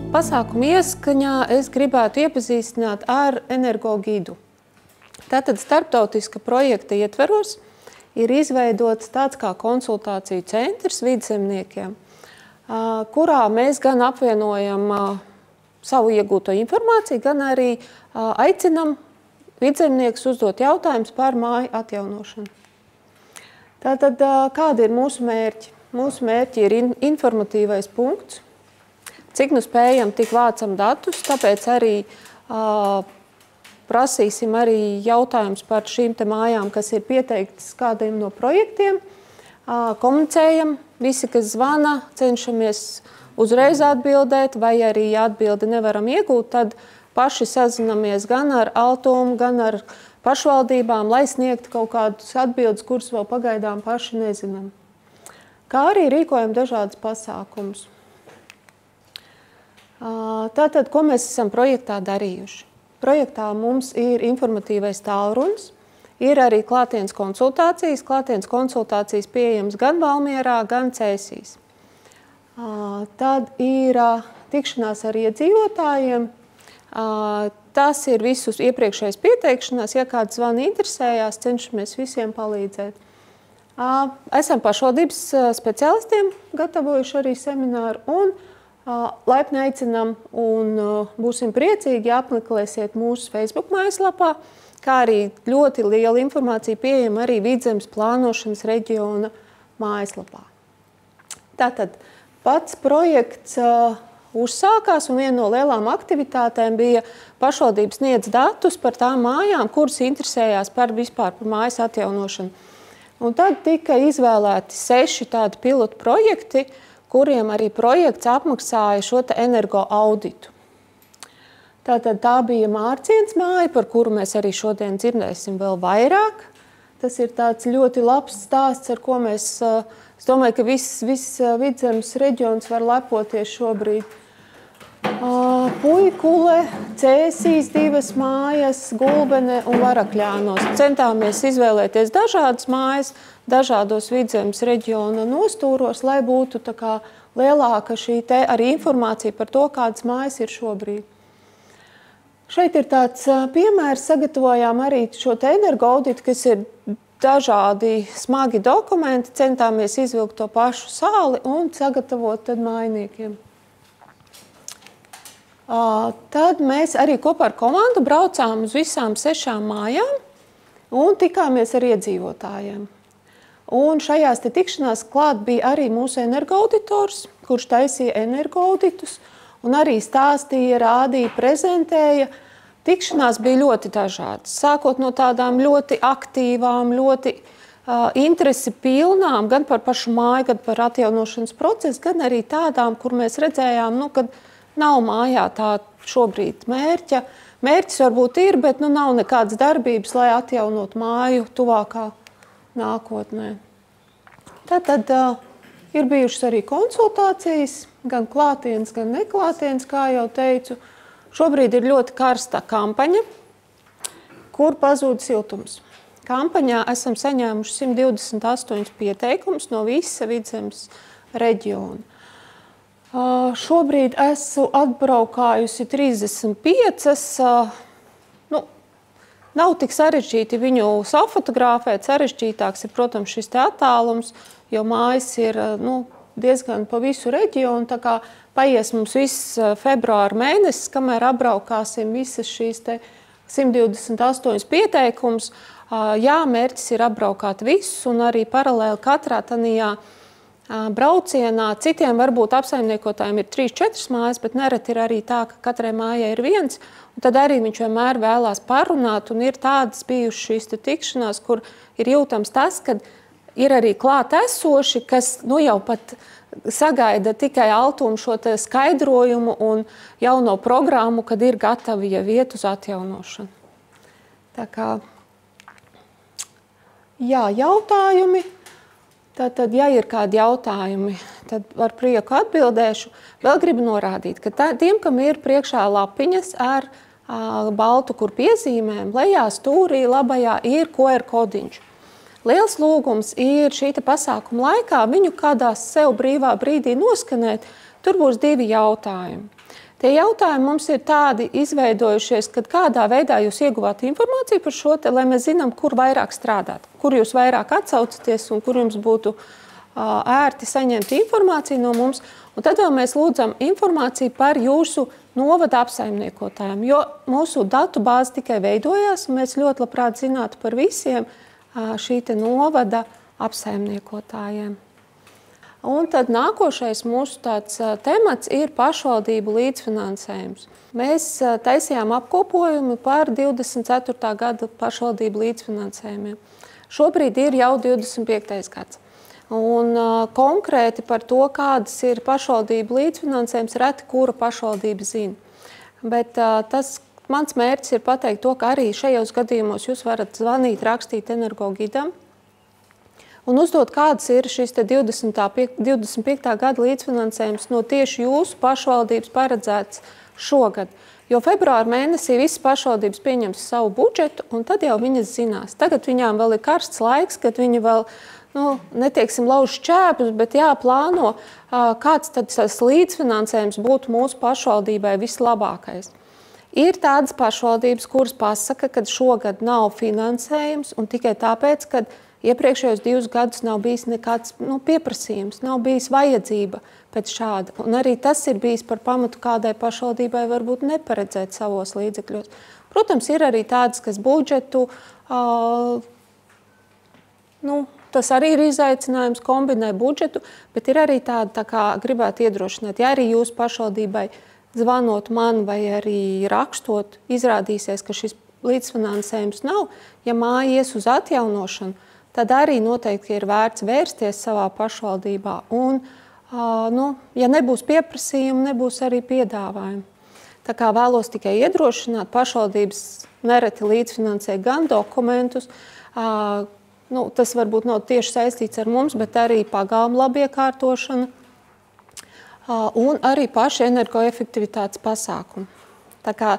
Pasākuma ieskaņā es gribētu iepazīstināt ar energogidu. Tātad starptautiska projekta ietveros ir izveidots tāds kā konsultāciju centrs vidzemniekiem, kurā mēs gan apvienojam savu iegūto informāciju, gan arī aicinam vidzemniekus uzdot jautājumus par māju atjaunošanu. Tātad, kādi ir mūsu mērķi? Mūsu mērķi ir informatīvais punkts, cik nu spējam, tik vācam datus, tāpēc arī prasīsim arī jautājumus par šīm te mājām, kas ir pieteiktas kādiem no projektiem. Komunicējam, visi, kas zvana, cenšamies uzreiz atbildēt, vai arī, ja atbildi nevaram iegūt, tad paši sazinamies gan ar Altumu, gan ar pašvaldībām, lai sniegtu kaut kādus atbildes, kuras vēl pagaidām paši nezinām. Kā arī rīkojam dažādas pasākumus. Tātad, ko mēs esam projektā darījuši? Projektā mums ir informatīvais tālrunis, ir arī klātienes konsultācijas. Klātienes konsultācijas pieejams gan Valmierā, gan Cēsīs. Tad ir tikšanās ar iedzīvotājiem. Tas ir visus iepriekšējais pieteikšanās. Ja kāds zvana interesējās, cenšamies visiem palīdzēt. Esam pašvaldības speciālistiem gatavojuši arī semināru un laipni aicinām un būsim priecīgi, ja apmeklēsiet mūsu Facebook mājaslapā, kā arī ļoti liela informācija pieejama arī Vidzemes plānošanas reģiona mājaslapā. Tātad pats projekts uzsākās un viena no lielām aktivitātēm bija pašvaldības sniedz datus par tām mājām, kuras interesējās vispār par mājas atjaunošanu. Un tad tika izvēlēti 6 tādi pilotu projekti, kuriem arī projekts apmaksāja šo te energo auditu. Tātad tā bija Mārciens māja, par kuru mēs arī šodien dzirdēsim vēl vairāk. Tas ir tāds ļoti labs stāsts, ar ko mēs, es domāju, ka viss Vidzemes reģions var lepoties šobrīd. Puikule, Cēsīs 2 mājas, Gulbene un Varakļānos. Centāmies izvēlēties dažādas mājas, dažādos Vidzemes reģiona nostūros, lai būtu tā kā lielāka šī te arī informācija par to, kādas mājas ir šobrīd. Šeit ir tāds piemērs, sagatavojām arī šo te energoauditu, kas ir dažādi smagi dokumenti, centāmies izvilkt to pašu sāli un sagatavot tad mājniekiem. Tad mēs arī kopā ar komandu braucām uz visām 6 mājām un tikāmies ar iedzīvotājiem. Un šajās te tikšanās klāt bija arī mūsu energoauditors, kurš taisīja energoauditus un arī stāstīja, rādīja, prezentēja. Tikšanās bija ļoti dažādas, sākot no tādām ļoti aktīvām, ļoti interesi pilnām, gan par pašu māju, gan par atjaunošanas procesu, gan arī tādām, kur mēs redzējām, kad nav mājā tā šobrīd mērķa. Mērķis varbūt ir, bet nav nekādas darbības, lai atjaunot māju tuvākā nākotnē. Tātad ir bijušas arī konsultācijas, gan klātienes, gan neklātienes, kā jau teicu. Šobrīd ir ļoti karsta kampaņa, kur pazūd siltums. Kampaņā esam saņēmuši 128 pieteikumus no visa Vidzemes reģiona. Šobrīd esmu atbraukājusi 35. Nav tik sarežģīti viņu safotogrāfēt. Sarežģītāks ir, protams, šis te attālums, jo mājas ir diezgan pa visu reģionu. Tā kā paies mums viss februāra mēnesis, kamēr apbraukāsim visas šīs te 128 pieteikumus. Jā, mērķis ir apbraukāt visus un arī paralēli katrā tanījā braucienā. Citiem varbūt apsaimniekotājiem ir 3-4 mājas, bet nereti ir arī tā, ka katrai mājai ir viens. Un tad arī viņš vienmēr vēlās parunāt un ir tādas bijušas šīs tikšanās, kur ir jūtams tas, ka ir arī klāt esoši, kas jau pat sagaida tikai Altumu šo te skaidrojumu un jauno programmu, kad ir gatavi jau iet uz atjaunošanu. Tā kā, jā, jautājumi. Tātad, ja ir kādi jautājumi, tad ar prieku atbildēšu. Vēl gribu norādīt, ka tiem, kam ir priekšā lapiņas ar baltu kur piezīmēm, lejā stūrī labajā ir QR kodiņš. Liels lūgums ir šī pasākuma laikā viņu kādā sev brīvā brīdī noskanēt. Tur būs 2 jautājumi. Tie jautājumi mums ir tādi izveidojušies, kad kādā veidā jūs ieguvāt informāciju par šo, lai mēs zinām, kur vairāk strādāt, kur jūs vairāk atsaucaties un kur jums būtu ērti saņemt informāciju no mums. Un tad vēl mēs lūdzam informāciju par jūsu novada apsaimniekotājiem, jo mūsu datu bāze tikai veidojās, un mēs ļoti labprāt zinātu par visiem šī te novada apsaimniekotājiem. Un tad nākošais mūsu tāds temats ir pašvaldību līdzfinansējums. Mēs taisījām apkopojumu par 24. gada pašvaldību līdzfinansējumiem. Šobrīd ir jau 25. gads. Un konkrēti par to, kādas ir pašvaldību līdzfinansējums, reti kura pašvaldība zina. Bet mans mērķis ir pateikt to, ka arī šajos gadījumos jūs varat zvanīt, rakstīt Energogidam un uzdot, kādas ir šis 25. gada līdzfinansējums no tieši jūsu pašvaldības paredzēts šogad. Jo februāra mēnesī visas pašvaldības pieņems savu budžetu, un tad jau viņas zinās. Tagad viņām vēl ir karsts laiks, kad viņi vēl, neteiksim, lauž šķēpus, bet jāplāno, kāds tad tas līdzfinansējums būtu mūsu pašvaldībai vislabākais. Ir tādas pašvaldības, kuras pasaka, ka šogad nav finansējums, un tikai tāpēc, ka iepriekšējos 2 gadus nav bijis nekāds pieprasījums, nav bijis vajadzība pēc šāda. Un arī tas ir bijis par pamatu kādai pašvaldībai varbūt neparedzēt savos līdzekļos. Protams, ir arī tādas, kas budžetu, tas arī ir izaicinājums, kombinē budžetu, bet ir arī tāda, tā kā gribētu iedrošināt, ja arī jūs pašvaldībai zvanot man vai arī rakstot, izrādīsies, ka šis līdzfinansējums nav, ja māja ies uz atjaunošanu, tad arī noteikti ir vērts vērsties savā pašvaldībā. Un, ja nebūs pieprasījumi, nebūs arī piedāvājumi. Tā kā vēlos tikai iedrošināt, pašvaldības nereti līdzfinansē gan dokumentus, tas varbūt nav tieši saistīts ar mums, bet arī pagalmu labiekārtošana un arī paši energoefektivitātes pasākumi. Tā kā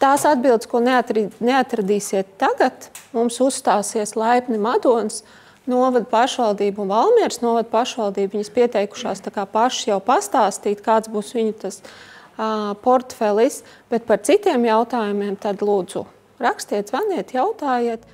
tās atbildes, ko neatradīsiet tagad, mums uzstāsies Laipni Madonas novada pašvaldība un Valmieras novada pašvaldība. Viņas pieteikušās tā kā pašas jau pastāstīt, kāds būs viņu tas portfelis, bet par citiem jautājumiem tad lūdzu rakstiet, zvaniet, jautājiet.